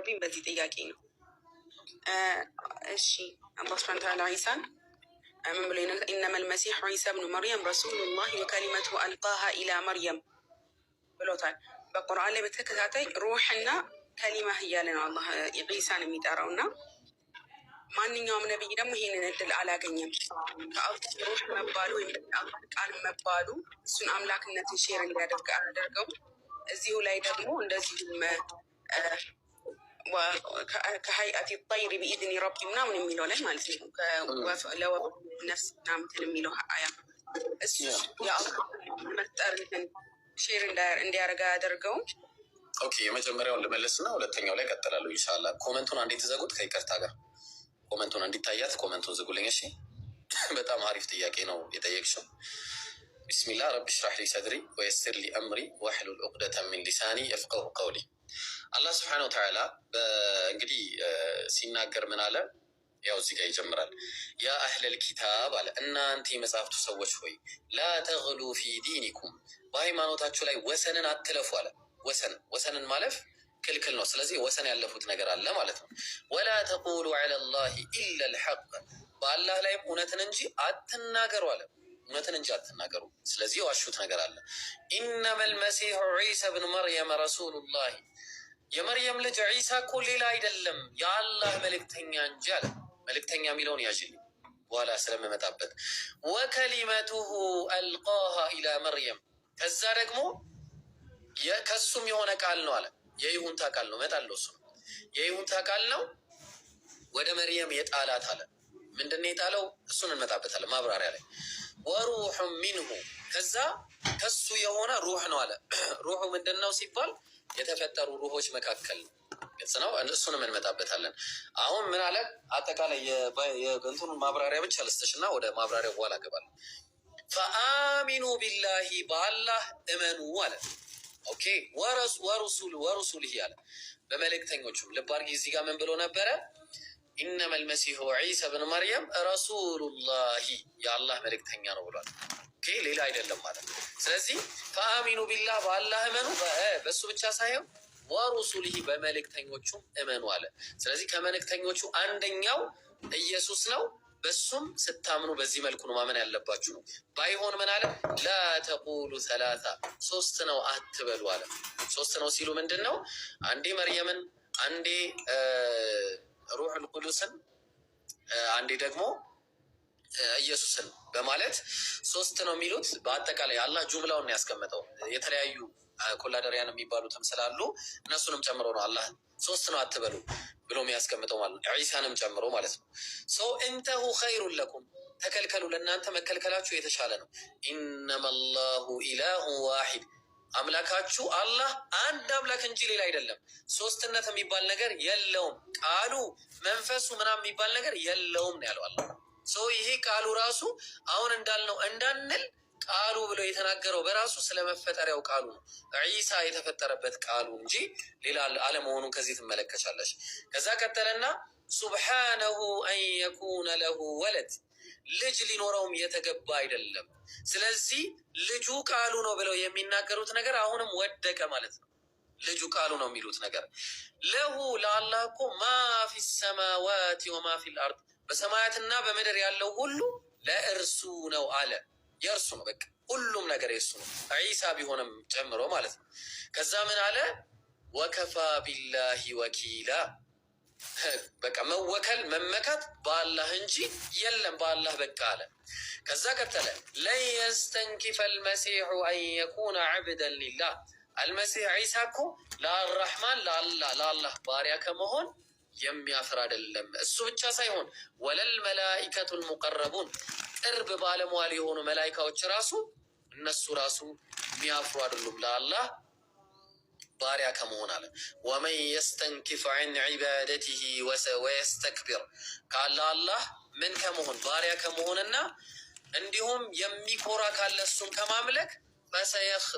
የጠየቀብኝ በዚህ ጥያቄ ነው። እሺ አላህ ሱብሓነሁ ወተዓላ ዒሳን ምን ብሎ ኢነመል መሲሑ ዒሳ ብኑ መርየም ረሱሉላህ ወከሊመቱሁ አልቃሃ ኢላ መርየም ብሎታል። በቁርአን ላይ በተከታታይ ሩሕና ከሊማህ እያለ ነው አላህ ዒሳን የሚጠራው እና ማንኛውም ነቢይ ደግሞ ይህንን እድል አላገኘም። ከአላህ ሩህ መባሉ ወይም አላህ ቃል መባሉ እሱን አምላክነትን ሼር እንዲያደርግ አደርገው። እዚሁ ላይ ደግሞ እንደዚሁም ከሀይአት ጠይር ቢኢዝኒ ረቢ ምናምን የሚለው ላይ ማለት ነው ለወፍ ነፍስ ምናምትን የሚለው አያ እሱ የአላህ መፍጠርን ሼር እንዲያደርግ አያደርገውም። ኦኬ የመጀመሪያውን ልመለስና ሁለተኛው ላይ ቀጥላለሁ ኢንሻአላህ። ኮመንቱን አንዴት ዘጉት ከይቅርታ ጋር ኮመንቱን እንዲታያት ኮመንቱን ዝጉልኝ። እሺ በጣም አሪፍ ጥያቄ ነው የጠየቅሽው። ቢስሚላህ ረቢ ሽራህ ሊ ሰድሪ ወየስር ሊ አምሪ ወሕሉል ዑቅደተ ሚን ሊሳኒ የፍቀሁ ቀውሊ። አላህ ስብሓነሁ ወተዓላ እንግዲህ ሲናገር ምን አለ? ያው እዚህ ጋር ይጀምራል። ያ አህለል ኪታብ አለ፣ እናንተ የመጽሐፍቱ ሰዎች ሆይ ላ ተግሉ ፊ ዲኒኩም፣ በሃይማኖታችሁ ላይ ወሰንን አትለፉ አለ። ወሰንን ማለፍ ክልክል ነው። ስለዚህ ወሰን ያለፉት ነገር አለ ማለት ነው። ወላ ተቁሉ ዐላ ላሂ ኢላ ልሐቅ፣ በአላህ ላይም እውነትን እንጂ አትናገሩ አለ። እውነትን እንጂ አትናገሩ። ስለዚህ የዋሹት ነገር አለ። ኢነማ ልመሲሑ ዒሳ ብኑ መርየም ረሱሉላህ፣ የመርየም ልጅ ዒሳ እኮ ሌላ አይደለም የአላህ መልእክተኛ እንጂ አለ። መልእክተኛ የሚለውን ያዥልኝ በኋላ ስለምመጣበት። ወከሊመቱሁ አልቃሃ ኢላ መርየም፣ ከዛ ደግሞ ከሱም የሆነ ቃል ነው አለ። የይሁንታ ቃል ነው መጣለው። እሱ ነው የይሁንታ ቃል ነው ወደ መርየም የጣላት አለ። ምንድን ነው የጣለው? እሱን እንመጣበታለን ማብራሪያ ላይ። ወሩሑ ሚንሁ፣ ከዛ ከሱ የሆነ ሩህ ነው አለ። ሩሑ ምንድን ነው ሲባል የተፈጠሩ ሩሆች መካከል ነው። ግልጽ ነው። እሱንም እንመጣበታለን። አሁን ምን አለ? አጠቃላይ የእንትኑን ማብራሪያ ብቻ ልስጥሽ እና ወደ ማብራሪያ በኋላ ገባለሁ። ፈአሚኑ ቢላሂ፣ በአላህ እመኑ አለ። ኦኬ ወሩሱልህ አለ፣ በመልእክተኞቹም። ልብ አድርጊ እዚህ ጋር ምን ብሎ ነበረ? ኢነማ ልመሲሑ ዒሳ ብን መርየም ረሱሉላሂ፣ የአላህ መልእክተኛ ነው ብሏል። ኦኬ ሌላ አይደለም ማለት ነው። ስለዚህ ፈአሚኑ ቢላህ፣ በአላህ እመኑ፣ በእሱ ብቻ ሳይሆን ወሩሱልህ፣ በመልእክተኞቹም እመኑ አለ። ስለዚህ ከመልእክተኞቹ አንደኛው ኢየሱስ ነው። በሱም ስታምኑ በዚህ መልኩ ነው ማመን ያለባችሁ ነው። ባይሆን ምን አለ? ላ ተቁሉ ሰላሳ፣ ሶስት ነው አትበሉ አለ። ሶስት ነው ሲሉ ምንድን ነው? አንዴ መርየምን፣ አንዴ ሩሑል ቁዱስን፣ አንዴ ደግሞ ኢየሱስን በማለት ሶስት ነው የሚሉት። በአጠቃላይ አላህ ጁምላውን ነው ያስቀመጠው። የተለያዩ ኮላደሪያን የሚባሉትም ስላሉ እነሱንም ጨምሮ ነው አላህ ሶስት ነው አትበሉ ብሎ የሚያስቀምጠው ማለት ነው፣ ዒሳንም ጨምሮ ማለት ነው። ሰው እንተሁ ኸይሩን ለኩም፣ ተከልከሉ፣ ለእናንተ መከልከላችሁ የተሻለ ነው። ኢነማ ላሁ ኢላሁ ዋሂድ፣ አምላካችሁ አላህ አንድ አምላክ እንጂ ሌላ አይደለም። ሶስትነት የሚባል ነገር የለውም። ቃሉ መንፈሱ ምናምን የሚባል ነገር የለውም ነው ያለው አላህ። ሰው ይሄ ቃሉ ራሱ አሁን እንዳልነው እንዳንል ቃሉ ብሎ የተናገረው በራሱ ስለመፈጠሪያው ቃሉ ነው። ዒሳ የተፈጠረበት ቃሉ እንጂ ሌላ አለመሆኑን ከዚህ ትመለከቻለሽ። ከዛ ቀጠለና ሱብሓነሁ አን የኩነ ለሁ ወለድ፣ ልጅ ሊኖረውም የተገባ አይደለም። ስለዚህ ልጁ ቃሉ ነው ብለው የሚናገሩት ነገር አሁንም ወደቀ ማለት ነው። ልጁ ቃሉ ነው የሚሉት ነገር ለሁ፣ ለአላህ እኮ ማ ፊ ሰማዋት ወማ ፊ ልአርድ፣ በሰማያትና በምድር ያለው ሁሉ ለእርሱ ነው አለ። የእርሱ ነው፣ በቃ ሁሉም ነገር የእሱ ነው፣ ዒሳ ቢሆንም ጨምሮ ማለት ነው። ከዛ ምን አለ? ወከፋ ቢላሂ ወኪላ፣ በቃ መወከል መመካት በአላህ እንጂ የለም በአላህ በቃ አለ። ከዛ ቀጠለ ለን የስተንኪፈ አልመሲሑ አን የኩነ ዐብደን ሊላህ፣ አልመሲሕ ዒሳ እኮ ለአራሕማን ለአላህ ባሪያ ከመሆን የሚያፍር አይደለም። እሱ ብቻ ሳይሆን ወለል መላኢከቱ ልሙቀረቡን፣ ቅርብ ባለሟል የሆኑ መላይካዎች ራሱ እነሱ ራሱ የሚያፍሩ አይደሉም ለአላህ ባሪያ ከመሆን አለ። ወመን የስተንኪፍ ዐን ዒባደቲሂ ወየስተክቢር፣ ካለ አላህ ምን ከመሆን ባሪያ ከመሆንና እንዲሁም የሚኮራ ካለ እሱን ከማምለክ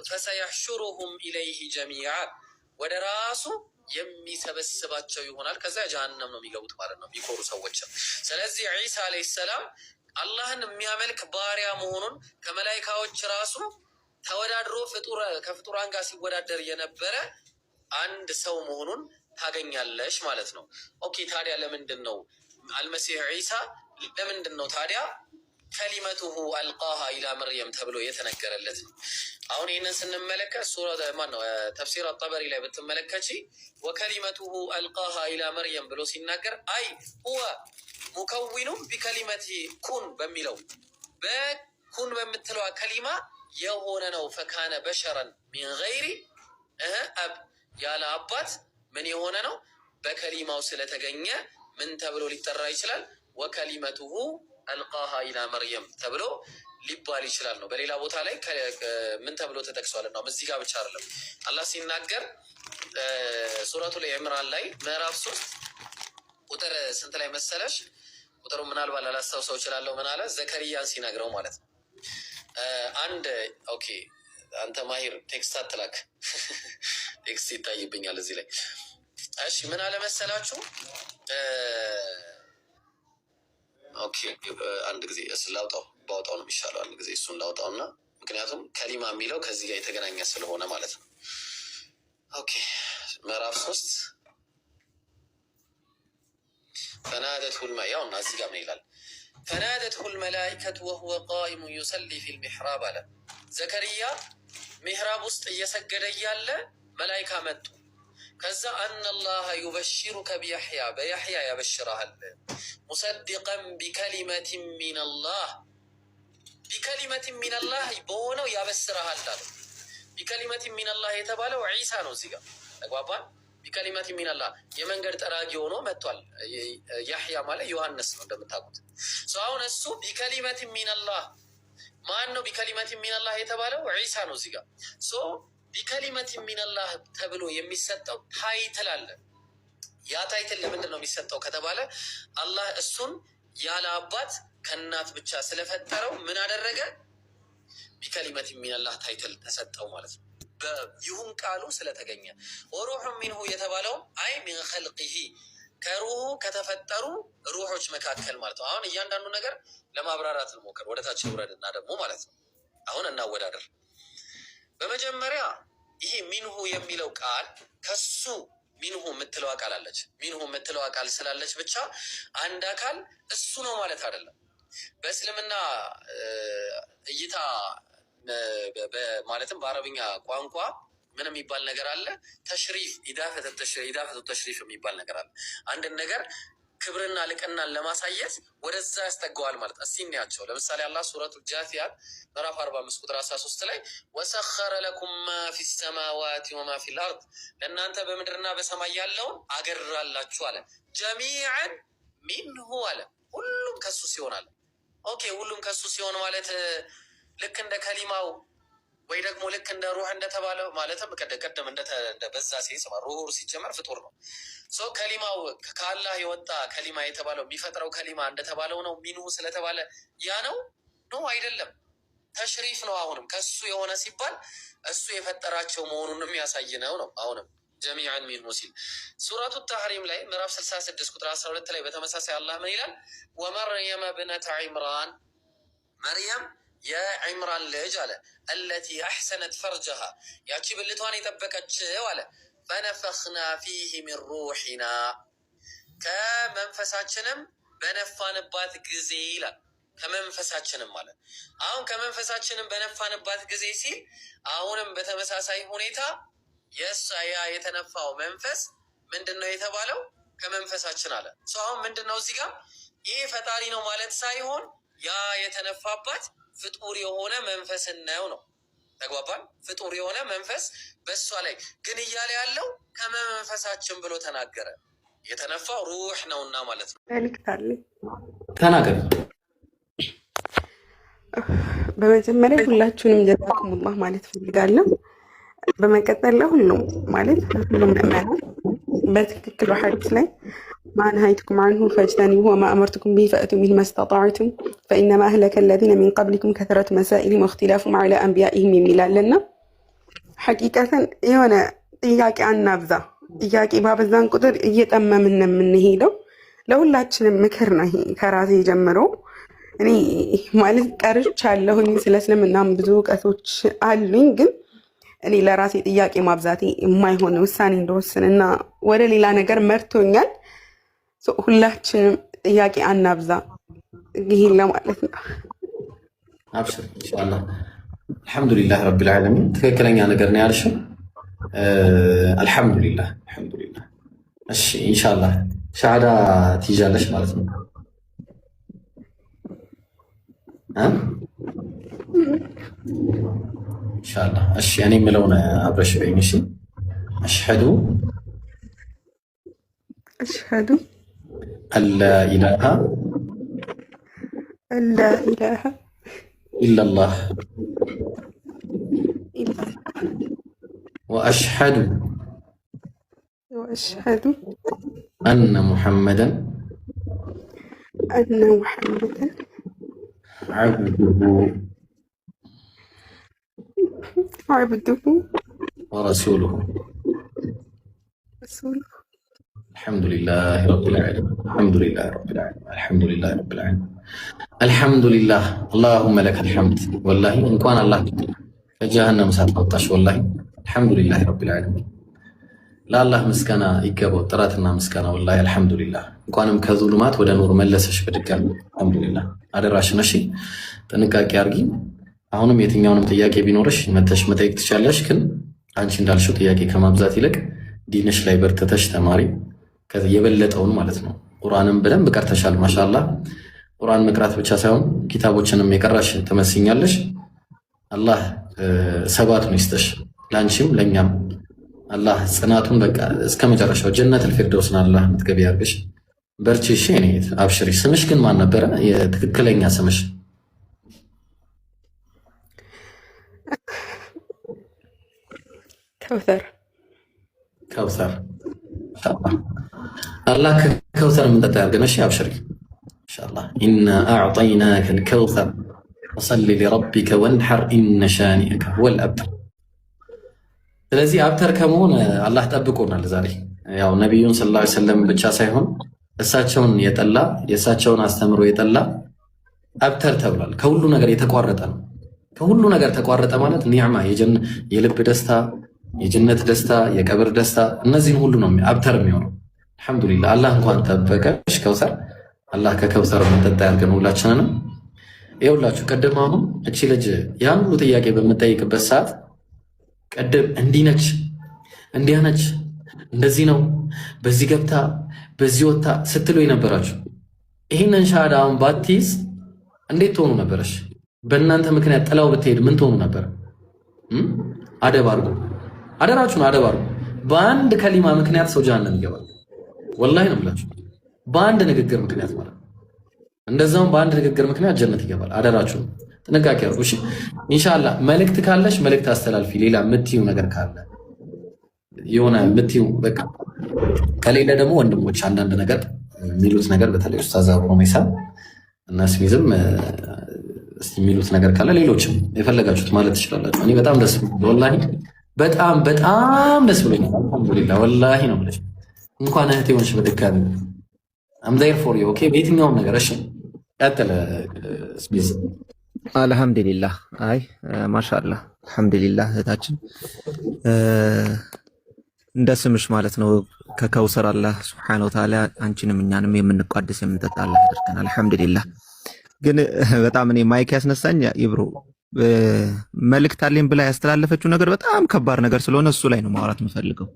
ፈሰየሕሹሩሁም ኢለይሂ ጀሚዓ፣ ወደ ራሱ የሚሰበስባቸው ይሆናል። ከዛ ጀሃነም ነው የሚገቡት ማለት ነው የሚኮሩ ሰዎችን። ስለዚህ ዒሳ አለይሂ ሰላም አላህን የሚያመልክ ባሪያ መሆኑን ከመላይካዎች ራሱ ተወዳድሮ ከፍጡራን ጋር ሲወዳደር የነበረ አንድ ሰው መሆኑን ታገኛለሽ ማለት ነው። ኦኬ ታዲያ ለምንድን ነው አልመሲህ ዒሳ ለምንድን ነው ታዲያ ከሊመቱሁ አልቃሃ ኢላ መርየም ተብሎ የተነገረለት ነው? አሁን ይህንን ስንመለከት ሱራ ማነው ተፍሲር አጠበሪ ላይ ብትመለከቺ ወከሊመቱሁ አልቃሃ ኢላ መርየም ብሎ ሲናገር አይ ሁወ ሙከዊኑም ቢከሊመቲ ኩን በሚለው በኩን በምትለዋ ከሊማ የሆነ ነው። ፈካነ በሸረን ሚን ገይሪ አብ ያለ አባት ምን የሆነ ነው? በከሊማው ስለተገኘ ምን ተብሎ ሊጠራ ይችላል? ወከሊመቱሁ አልቃሃ ኢላ መርየም ተብሎ ሊባል ይችላል ነው። በሌላ ቦታ ላይ ምን ተብሎ ተጠቅሷል? ነው እዚህ ጋር ብቻ አይደለም። አላህ ሲናገር ሱረቱል ኢምራን ላይ ምዕራፍ 3 ቁጥር ስንት ላይ መሰለሽ? ቁጥሩ ምናልባት ላላስታውሰው እችላለሁ። ምን አለ? ዘከሪያን ሲነግረው ማለት ነው። አንድ ኦኬ አንተ ማሂር ቴክስት አትላክ ቴክስት ይታይብኛል እዚህ ላይ። እሺ ምን አለ መሰላችሁ? ኦኬ አንድ ጊዜ ስላውጣው ባውጣው ነው የሚሻለው። አንድ ጊዜ እሱን ላውጣውና ምክንያቱም ከሊማ የሚለው ከዚህ ጋር የተገናኘ ስለሆነ ማለት ነው። ኦኬ ምዕራፍ 3 ፈናደትሁ ያው እና እዚህ ጋር ምን ይላል? ፈናደትሁ ልመላኢከቱ ወሁወ ቃኢሙ ዩሰሊ ፊል ሚሕራብ አለ። ዘከርያ ሚሕራብ ውስጥ እየሰገደ እያለ መላኢካ መጡ። ከዛ አነላህ ዩበሽሩከ ቢያሕያ በያሕያ ያበሽረሃል ሙሰድቀን ቢከሊመትን ሚነላህ ቢከሊመትን ሚነላህ በሆነው ያበስረሃል አለ። ቢከሊመትን ሚነላህ የተባለው ዒሳ ነው። እዚህ ጋር ተግባባን። ቢከሊመትን ሚነላህ የመንገድ ጠራጊ ሆኖ መጥቷል። ያሕያ ማለት ዮሐንስ ነው እንደምታውቁት። አሁን እሱ ቢከሊመትን ሚነላህ ማን ነው? ቢከሊመትን ሚነላህ የተባለው ዒሳ ነው። እዚህ ጋር ቢከሊመት ሚነላህ ተብሎ የሚሰጠው ታይትል አለ። ያ ታይትል ለምንድን ነው የሚሰጠው ከተባለ አላህ እሱን ያለ አባት ከእናት ብቻ ስለፈጠረው ምን አደረገ? ቢከሊመት ሚነላህ ታይትል ተሰጠው ማለት ነው። ይሁን ቃሉ ስለተገኘ ወሩሑ ሚንሁ የተባለው አይ ሚን ኸልቂሂ ከሩሁ ከተፈጠሩ ሩሖች መካከል ማለት ነው። አሁን እያንዳንዱ ነገር ለማብራራት እንሞክር። ወደታች ውረድና ደግሞ ማለት ነው አሁን እናወዳደር። በመጀመሪያ ይሄ ሚንሁ የሚለው ቃል ከሱ ሚንሁ የምትለዋ ቃል አለች። ሚንሁ የምትለዋ ቃል ስላለች ብቻ አንድ አካል እሱ ነው ማለት አይደለም። በእስልምና እይታ ማለትም በአረብኛ ቋንቋ ምን የሚባል ነገር አለ? ተሽሪፍ ኢዳፈቱ ተሽሪፍ የሚባል ነገር አለ። አንድን ነገር ክብርና ልቅናን ለማሳየት ወደዛ ያስጠገዋል ማለት። እስቲ እንያቸው። ለምሳሌ አላህ ሱረቱል ጃቲያት ምዕራፍ 45 ቁጥር 13 ላይ ወሰኸረ ለኩም ማ ፊ ሰማዋት ወማ ፊል አርድ ለእናንተ በምድርና በሰማይ ያለውን አገራላችሁ አለ። ጀሚዐን ሚንሁ አለ ሁሉም ከሱ ሲሆን አለ። ኦኬ ሁሉም ከሱ ሲሆን ማለት ልክ እንደ ከሊማው ወይ ደግሞ ልክ እንደ ሩህ እንደተባለው ማለትም ቀደም እንደ በዛ ሲሰማ ሩህ ሲጀመር ፍጡር ነው። ከሊማው ከአላህ የወጣ ከሊማ የተባለው የሚፈጥረው ከሊማ እንደተባለው ነው። ሚንሁ ስለተባለ ያ ነው ነው አይደለም፣ ተሽሪፍ ነው። አሁንም ከሱ የሆነ ሲባል እሱ የፈጠራቸው መሆኑን የሚያሳይ ነው ነው። አሁንም ጀሚዐን ሚንሁ ሲል ሱረቱ ተሕሪም ላይ ምዕራፍ 66 ቁጥር 12 ላይ በተመሳሳይ አላህ ምን ይላል? ወመርየም ብነተ ዒምራን መርየም የዒምራን ልጅ አለ አለቲ አሕሰነት ፈርጀሃ ያቺ ብልቷን የጠበቀችው አለ ፈነፈኽና ፊህ ሚን ሩሒና ከመንፈሳችንም በነፋንባት ጊዜ ይላል። ከመንፈሳችንም ማለት አሁን ከመንፈሳችንም በነፋንባት ጊዜ ሲል አሁንም በተመሳሳይ ሁኔታ ያ የተነፋው መንፈስ ምንድን ነው የተባለው? ከመንፈሳችን አለ። አሁን ምንድን ነው እዚህ ጋር ይህ ፈጣሪ ነው ማለት ሳይሆን ያ የተነፋባት ፍጡር የሆነ መንፈስ ነው። ተግባባን? ፍጡር የሆነ መንፈስ በእሷ ላይ ግን እያለ ያለው ከመንፈሳችን ብሎ ተናገረ። የተነፋው ሩህ ነውና ማለት ነው። ተናገር። በመጀመሪያ ሁላችሁንም ጀዛኩሙላህ ማለት ፈልጋለሁ። በመቀጠል ለሁሉም ማለት ሁሉም ምእመናን በትክክል በሐዲስ ላይ ما نهيتكم عنه فاجتنبوه وما أمرتكم به فأتوا منه ما استطعتم فإنما أهلك الذين من قبلكم كثرة مسائلهم واختلافهم على أنبيائهم የሚላል እና ሐቂቀተን የሆነ ጥያቄ አናብዛ። ጥያቄ ባበዛን ቁጥር እየጠመምን ነው የምንሄደው። ለሁላችንም ምክር ነው ይሄ ከራሴ ጀምሮ። እኔ ማለት ቀርቻለሁኝ ስለ እስልምናም ብዙ እውቀቶች አሉኝ፣ ግን እኔ ለራሴ ጥያቄ ማብዛቴ የማይሆን ውሳኔ እንደወስንና ወደ ሌላ ነገር መርቶኛል። ሁላችንም ጥያቄ አናብዛ፣ ይሄን ለማለት ነው። አብሽር ኢንሻአላህ። አልሐምዱሊላህ ረቢል ዓለሚን ትክክለኛ ነገር ነው ያልሽው። አልሐምዱሊላህ አልሐምዱሊላህ። እሺ ኢንሻአላህ ሻሃዳ ትይዣለሽ ማለት ነው። ኢንሻአላህ እሺ። እኔ የምለውን አብረሽ በይኝ። እሺ አሽሀዱ አላ ኢላሃ ኢለላህ ወአሽሀዱ አነ ሙሐመደን عبده ورسوله الحمد لله رب العالمين الحمد لله رب العالمين الحمد لله رب العالمين الحمد لله اللهم لك الحمد والله إن كان الله ከጀሃነም ሳትወጣሽ ወላሂ አልሐምዱሊላህ ረቢል ዓለሚን ለአላህ ምስጋና ይገባው ጥራትና ምስጋና ወላሂ አልሐምዱሊላህ እንኳንም ከዙልማት ወደ ኑር መለሰሽ በድጋሚ አልሐምዱሊላህ አደራሽን እሺ ጥንቃቄ አድርጊ አሁንም የትኛውንም ጥያቄ ቢኖርሽ መተሽ መጠየቅ ትችያለሽ ግን አንቺ እንዳልሽው ጥያቄ ከማብዛት ይልቅ ዲንሽ ላይ በርተተሽ ተማሪ የበለጠውን ማለት ነው ቁርአንን በደንብ ቀርተሻል ማሻአላህ ቁርአን መቅራት ብቻ ሳይሆን ኪታቦችንም የቀራሽ ተመስኛለሽ አላህ ሰባቱን ይስጥሽ ላንቺም ለኛም አላህ ጽናቱን በቃ እስከ መጨረሻው ጀነቱል ፊርደውስን አላህ ምትገቢ ያርግሽ በርቺ እሺ እኔ አብሽሪ ስምሽ ግን ማን ነበረ የትክክለኛ ስምሽ كوثر إن شاء الله الله كوثر من تتارجم أشياء بشري إن شاء الله إنا أعطيناك الكوثر فصل لربك وانحر إن شانئك هو الأبتر الذي أبتر كمون الله تأبكونا لذلك يا النبي صلى الله عليه وسلم بتشاسيهم يساتشون يتلا يساتشون استمروا يتلا أبتر تبلال كله نجار يتقارطن كله نجار تقارط مالت نعمة يجن يلب دستا የጀነት ደስታ የቀብር ደስታ እነዚህን ሁሉ ነው አብተር የሚሆነው አልহামዱሊላህ አላህ እንኳን ተበቀሽ ከውሰር አላህ ከከውሰር መጠጣ ያርገን ሁላችንንም ይኸውላችሁ ቀደም አሁን እቺ ልጅ ያን ሁሉ ጥያቄ በመጠይቅበት ሰዓት ቀደም እንዲነች እንዲያነች እንደዚህ ነው በዚህ ገብታ በዚህ ወጣ ስትሉ የነበራችሁ ይሄንን ሻሃዳውን ባትይዝ እንዴት ትሆኑ ነበርሽ በእናንተ ምክንያት ጥላው ብትሄድ ምን ትሆኑ ነበር አደብ አድርጉ አደራችሁን አደብ አድርጉ በአንድ ከሊማ ምክንያት ሰው ጀሃነም ይገባል ወላሂ ነው የምላችሁ በአንድ ንግግር ምክንያት ማለት እንደዛውም በአንድ ንግግር ምክንያት ጀነት ይገባል አደራችሁን ጥንቃቄ አድርጉ እሺ ኢንሻአላህ መልእክት ካለሽ መልእክት አስተላልፊ ሌላ የምትይው ነገር ካለ የሆነ የምትይው በቃ ከሌለ ደግሞ ወንድሞች አንዳንድ ነገር የሚሉት ነገር በተለይ ኡስታዝ አብሮ መይሳ እና ስሚዝም እስቲ የሚሉት ነገር ካለ ሌሎችም የፈለጋችሁት ማለት ትችላላችሁ እኔ በጣም ደስ ወላሂ በጣም ደስ ብሎኛል አልহামዱሊላህ ወላሂ ነው ብለሽ እንኳን እህቴ ሆንሽ በድጋሚ I'm there for you okay በየትኛውም ነገር እሺ ቀጥል ስሚዝ አልহামዱሊላህ አይ ማሻአላህ አልহামዱሊላህ እህታችን እንደ ስምሽ ማለት ነው ከከውሰር አላህ Subhanahu Wa Ta'ala አንቺንም እኛንም የምንቋደስ የምንጠጣ አላህ ያድርገን አልহামዱሊላህ ግን በጣም እኔ ማይክ ያስነሳኝ ይብሩ መልእክት አለኝ ብላ ያስተላለፈችው ነገር በጣም ከባድ ነገር ስለሆነ እሱ ላይ ነው ማውራት የምፈልገው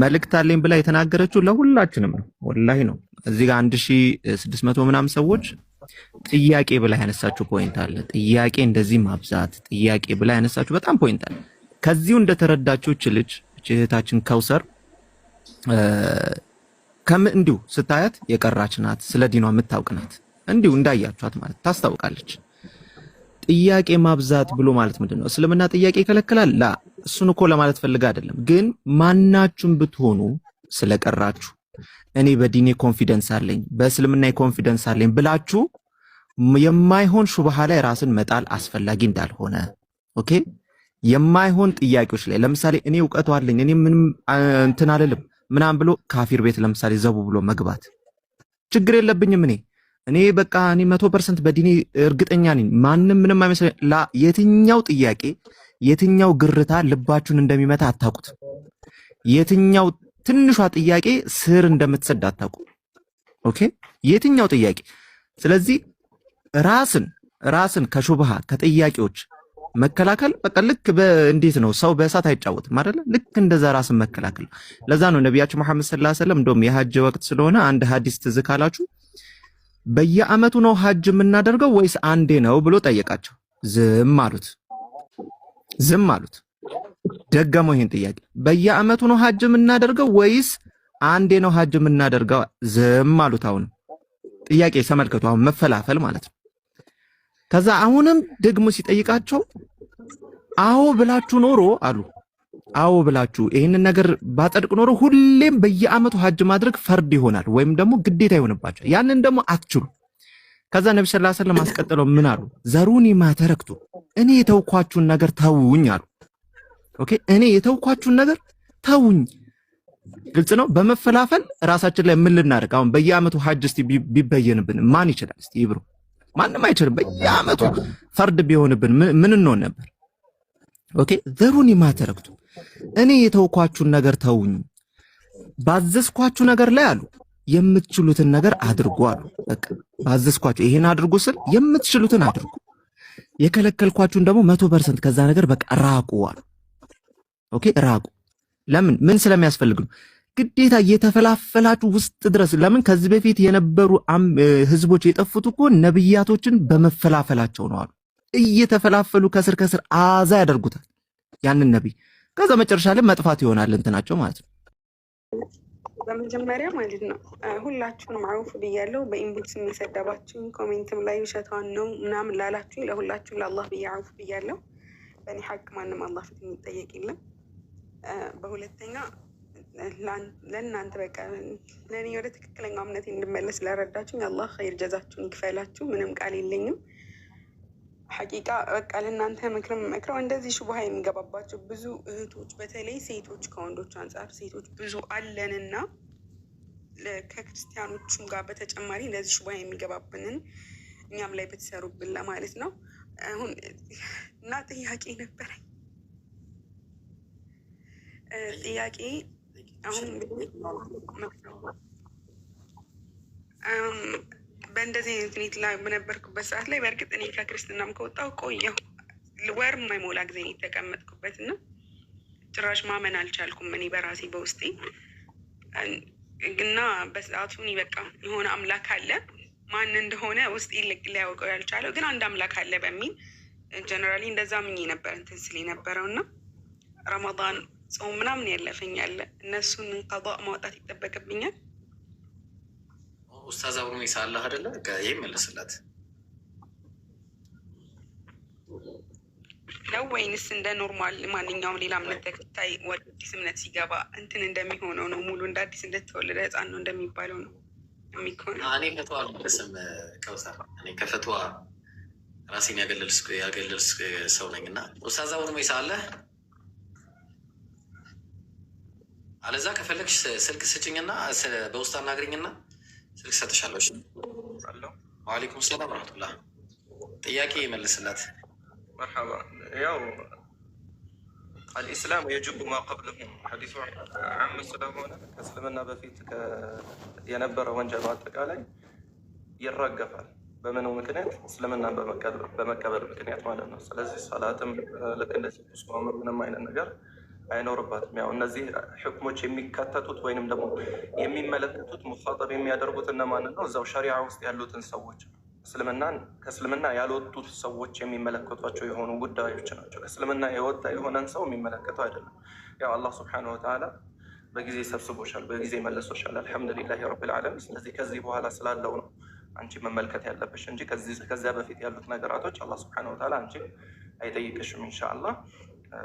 መልእክት አለኝ ብላ የተናገረችው ለሁላችንም ነው ወላሂ ነው እዚህ ጋር 1600 ምናምን ሰዎች ጥያቄ ብላ ያነሳችው ፖይንት አለ ጥያቄ እንደዚህ ማብዛት ጥያቄ ብላ ያነሳችው በጣም ፖይንት አለ ከዚሁ እንደተረዳችው ልጅ እህታችን ከውሰር እንዲሁ ስታያት የቀራች ናት ስለ ዲኗ የምታውቅ ናት እንዲሁ እንዳያችኋት ማለት ታስታውቃለች ጥያቄ ማብዛት ብሎ ማለት ምንድነው እስልምና ጥያቄ ይከለክላል ላ እሱን እኮ ለማለት ፈልጋ አይደለም ግን ማናችሁም ብትሆኑ ስለቀራችሁ እኔ በዲኔ ኮንፊደንስ አለኝ በእስልምና ኮንፊደንስ አለኝ ብላችሁ የማይሆን ሹብሃ ላይ ራስን መጣል አስፈላጊ እንዳልሆነ ኦኬ የማይሆን ጥያቄዎች ላይ ለምሳሌ እኔ ዕውቀቱ አለኝ እኔ ምንም እንትን አልልም ምናም ብሎ ካፊር ቤት ለምሳሌ ዘቡ ብሎ መግባት ችግር የለብኝም እኔ በቃ እኔ 100% በዲኔ እርግጠኛ ነኝ ማንንም ምንም አይመስልም ላ የትኛው ጥያቄ የትኛው ግርታ ልባችሁን እንደሚመታ አታውቁት። የትኛው ትንሿ ጥያቄ ስር እንደምትሰድ አታውቁ። ኦኬ የትኛው ጥያቄ። ስለዚህ ራስን ከሹብሃ ከጥያቄዎች መከላከል በቃ ልክ እንዴት ነው ሰው በእሳት አይጫወትም አይደለ? ልክ እንደዛ ራስን መከላከል። ለዛ ነው ነቢያችን መሐመድ ሰለላሁ ዐለይሂ ወሰለም እንደውም የሐጅ ወቅት ስለሆነ አንድ ሐዲስ ትዝ ካላችሁ በየዓመቱ ነው ሐጅ የምናደርገው ወይስ አንዴ ነው ብሎ ጠየቃቸው። ዝም አሉት። ደገመው ይሄን ጥያቄ በየዓመቱ ነው ሐጅ የምናደርገው ወይስ አንዴ ነው ሐጅ የምናደርገው? ዝም አሉት። አሁን ጥያቄ ተመልከቱ። አሁን መፈላፈል ማለት ነው። ከዛ አሁንም ደግሞ ሲጠይቃቸው አዎ ብላችሁ ኖሮ አሉ። አዎ ብላችሁ ይሄንን ነገር ባጸድቅ ኖሮ ሁሌም በየዓመቱ ሐጅ ማድረግ ፈርድ ይሆናል ወይም ደግሞ ግዴታ ይሆንባቸዋል። ያንን ደግሞ አትችሉ። ከዛ ነብዩ ሰለላሁ ዐለይሂ ወሰለም አስቀጥለው ምን አሉ? ዘሩኒ ማተረክቱ እኔ የተውኳችሁን ነገር ተውኝ አሉ። ኦኬ እኔ የተውኳችሁን ነገር ተውኝ። ግልጽ ነው። በመፈላፈል ራሳችን ላይ ምን ልናደርግ? አሁን በየዓመቱ ሐጅ እስቲ ቢበየንብን ማን ይችላል? እስቲ ይብሩ ማንም አይችልም። በየዓመቱ ፈርድ ቢሆንብን ምን እንሆን ነበር? ኦኬ ዘሩኒ ማተረክቱ እኔ የተውኳችሁን ነገር ተውኝ፣ ባዘዝኳችሁ ነገር ላይ አሉ የምትችሉትን ነገር አድርጉ አሉ። በቃ ባዘዝኳችሁ ይሄን አድርጉ ስል የምትችሉትን አድርጉ፣ የከለከልኳችሁን ደግሞ 100% ከዛ ነገር በቃ ራቁ አሉ። ኦኬ ራቁ። ለምን? ምን ስለሚያስፈልግ ነው? ግዴታ እየተፈላፈላችሁ ውስጥ ድረስ። ለምን? ከዚህ በፊት የነበሩ ህዝቦች የጠፉት እኮ ነብያቶችን በመፈላፈላቸው ነው አሉ። እየተፈላፈሉ ከስር አዛ ያደርጉታል ያንን ነብይ። ከዛ መጨረሻ ላይ መጥፋት ይሆናል እንትናቸው ማለት ነው። በመጀመሪያ ማለት ነው ሁላችሁንም አውፍ ብያለሁ። በኢንቦክስ የሚሰደባችሁኝ ኮሜንትም ላይ ውሸቷን ነው ምናምን ላላችሁኝ ለሁላችሁም ለአላህ ብዬ አውፍ ብያለሁ። በእኔ ሐቅ ማንም አላህ ፊት የሚጠየቅ የለም። በሁለተኛ ለእናንተ በቃ ለእኔ ወደ ትክክለኛው እምነት እንድመለስ ላረዳችሁኝ አላህ ኸይር ጀዛችሁን ይክፈላችሁ። ምንም ቃል የለኝም። ሐቂቃ በቃ ለእናንተ ምክርም መክረው እንደዚህ ሹብሃ የሚገባባቸው ብዙ እህቶች በተለይ ሴቶች ከወንዶች አንጻር ሴቶች ብዙ አለንና ከክርስቲያኖቹም ጋር በተጨማሪ እንደዚህ ሹብሃ የሚገባብንን እኛም ላይ ብትሰሩብን ለማለት ነው። አሁን እና ጥያቄ ነበረኝ። ጥያቄ አሁን በእንደዚህ አይነት ሁኔታ ላይ በነበርኩበት ሰዓት ላይ በእርግጥ እኔ ከክርስትናም ከወጣሁ ቆየሁ። ወር የማይሞላ ጊዜ ነው የተቀመጥኩበት እና ጭራሽ ማመን አልቻልኩም እኔ በራሴ በውስጤ እና በሰዓቱ እኔ በቃ የሆነ አምላክ አለ፣ ማን እንደሆነ ውስጤ ሊያውቀው ያልቻለው ግን አንድ አምላክ አለ በሚል ጀነራሊ እንደዛ ምኜ ነበር እንትን ስል የነበረው እና ረመዳን ጾም ምናምን ያለፈኛል እነሱን ቀዷ ማውጣት ይጠበቅብኛል። ኡስታዝ አብሮ ይሳላህ አይደለ? ይሄ መልስላት ነው ወይንስ እንደ ኖርማል ማንኛውም ሌላ እምነት ተከታይ ወደ አዲስ እምነት ሲገባ እንትን እንደሚሆነው ነው? ሙሉ እንደ አዲስ እንደተወለደ ሕፃን ነው እንደሚባለው ነው የሚሆነው? እኔ ፈትዋ አልመለስም ከውሳር። እኔ ከፈትዋ ራሴን ያገለልስ ሰው ነኝ እና ኡስታዝ አብሮ ይሳላህ አለዛ ከፈለግሽ ስልክ ስጭኝና በውስጥ አናግሪኝና ስልክ ሰጥሻለሁ። ወአለይኩም ሰላም ወረህመቱላህ። ጥያቄ ይመልስላት። መርሐባ። ያው አልኢስላም የጅቡ ማ ቀብለሁ ሐዲሱ ዓም ስለሆነ ከእስልምና በፊት የነበረ ወንጀል አጠቃላይ ይራገፋል። በምኑ ምክንያት? እስልምናን በመቀበል ምክንያት ማለት ነው። ስለዚህ ሰላትም ልክ እንደዚህ ጾም ምንም አይነት ነገር አይኖርባትም። ያው እነዚህ ሕክሞች የሚካተቱት ወይንም ደግሞ የሚመለከቱት ሙኻጠብ የሚያደርጉት እነማንን ነው? እዛው ሸሪዓ ውስጥ ያሉትን ሰዎች፣ ከእስልምና ያልወጡት ሰዎች የሚመለከቷቸው የሆኑ ጉዳዮች ናቸው። ከእስልምና የወጣ የሆነን ሰው የሚመለከተው አይደለም። ያው አላህ ሱብሓነሁ ወተዓላ በጊዜ ሰብስቦሻል፣ በጊዜ መለሶሻል። አልሐምዱሊላሂ ረቢል ዓለሚን። ስለዚህ ከዚህ በኋላ ስላለው ነው አንቺ መመልከት ያለብሽ እንጂ ከዚያ በፊት ያሉት ነገራቶች አላህ ሱብሓነሁ ወተዓላ አንቺ አይጠይቅሽም። ኢንሻአላህ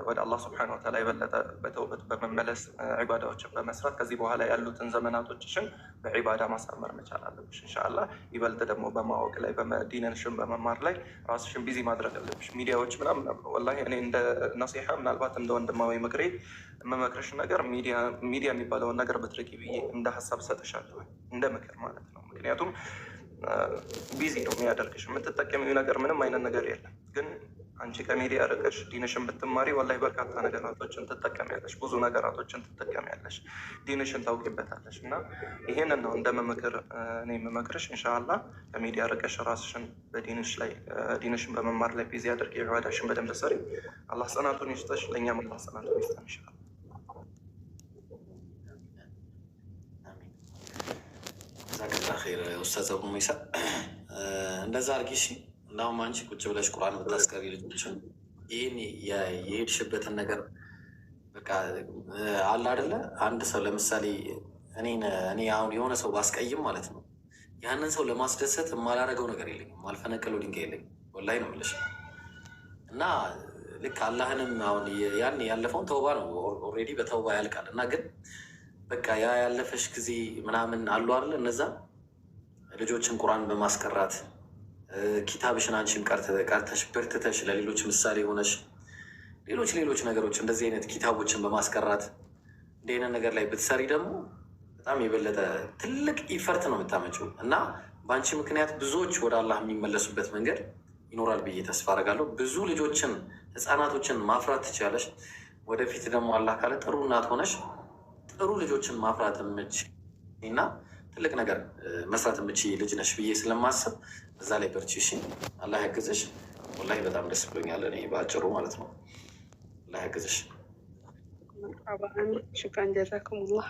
ወደ አላህ ስብሐነሁ ወተዓላ የበለጠ በተውበት በመመለስ ዒባዳዎችን በመስራት ከዚህ በኋላ ያሉትን ዘመናቶችሽን በዒባዳ ማሳመር መቻል አለብሽ። ኢንሻአላህ ይበልጥ ደግሞ በማወቅ ላይ ዲንሽን በመማር ላይ ራስሽን ቢዚ ማድረግ አለብሽ። ሚዲያዎች ምናምን ወላሂ እኔ እንደ ነሲሐ ምናልባት እንደ ወንድማዊ ምክሬ የምመክርሽ ነገር ሚዲያ የሚባለውን ነገር ብትርቂ ብዬ እንደ ሀሳብ ሰጥሻለሁ፣ እንደ ምክር ማለት ነው። ምክንያቱም ቢዚ ነው የሚያደርግሽ። የምትጠቀሚው ነገር ምንም አይነት ነገር የለም ግን አንቺ ከሚዲያ ርቀሽ ዲንሽን ብትማሪ ወላሂ በርካታ ነገራቶችን ትጠቀሚያለሽ፣ ብዙ ነገራቶችን ትጠቀሚያለሽ፣ ዲንሽን ታውቂበታለሽ። እና ይሄንን ነው እንደምመክር እኔ የምመክርሽ። ኢንሻአላህ ከሚዲያ ርቀሽ ራስሽን በዲንሽ ላይ ዲንሽን በመማር ላይ ቢዚ አድርጊ፣ ኢባዳሽን በደንብ ሰሪ። አላህ ጽናቱን ይስጥሽ፣ ለእኛም አላህ ጽናቱን ይስጠን ኢንሻአላህ። ዛከላ ኸይር ኡስታዝ አቡ ሙሳ እንደዛ አድርጊ እሺ። እናሁም አንቺ ቁጭ ብለሽ ቁርአን ብታስቀሪ ልጆችን ይህን የሄድሽበትን ነገር በቃ አለ አይደለ። አንድ ሰው ለምሳሌ እኔ አሁን የሆነ ሰው ባስቀይም ማለት ነው ያንን ሰው ለማስደሰት የማላረገው ነገር የለኝም፣ የማልፈነቅለው ድንጋይ የለኝም። ወላሂ ነው የምልሽ። እና ልክ አላህንም አሁን ያን ያለፈውን ተውባ ነው ኦልሬዲ በተውባ ያልቃል። እና ግን በቃ ያ ያለፈሽ ጊዜ ምናምን አሉ አይደለ እነዛ ልጆችን ቁርአን በማስቀራት ኪታብሽን አንቺም ቀርተሽ በርትተሽ ለሌሎች ምሳሌ ሆነሽ ሌሎች ነገሮች እንደዚህ አይነት ኪታቦችን በማስቀራት እንዲህ አይነት ነገር ላይ ብትሰሪ ደግሞ በጣም የበለጠ ትልቅ ኢፈርት ነው የምታመጪው እና በአንቺ ምክንያት ብዙዎች ወደ አላህ የሚመለሱበት መንገድ ይኖራል ብዬ ተስፋ አደርጋለሁ። ብዙ ልጆችን ህፃናቶችን ማፍራት ትችላለሽ። ወደፊት ደግሞ አላህ ካለ ጥሩ እናት ሆነሽ ጥሩ ልጆችን ማፍራት የምችል እና ትልቅ ነገር መስራት የምችል ልጅ ነሽ ብዬ ስለማስብ እዛ ላይ በርቺ እሺ። አላህ ያግዝሽ። ወላሂ በጣም ደስ ብሎኛል እኔ በአጭሩ ማለት ነው። አላህ ያግዝሽ። ሽክራን ጀዛኩሙላህ።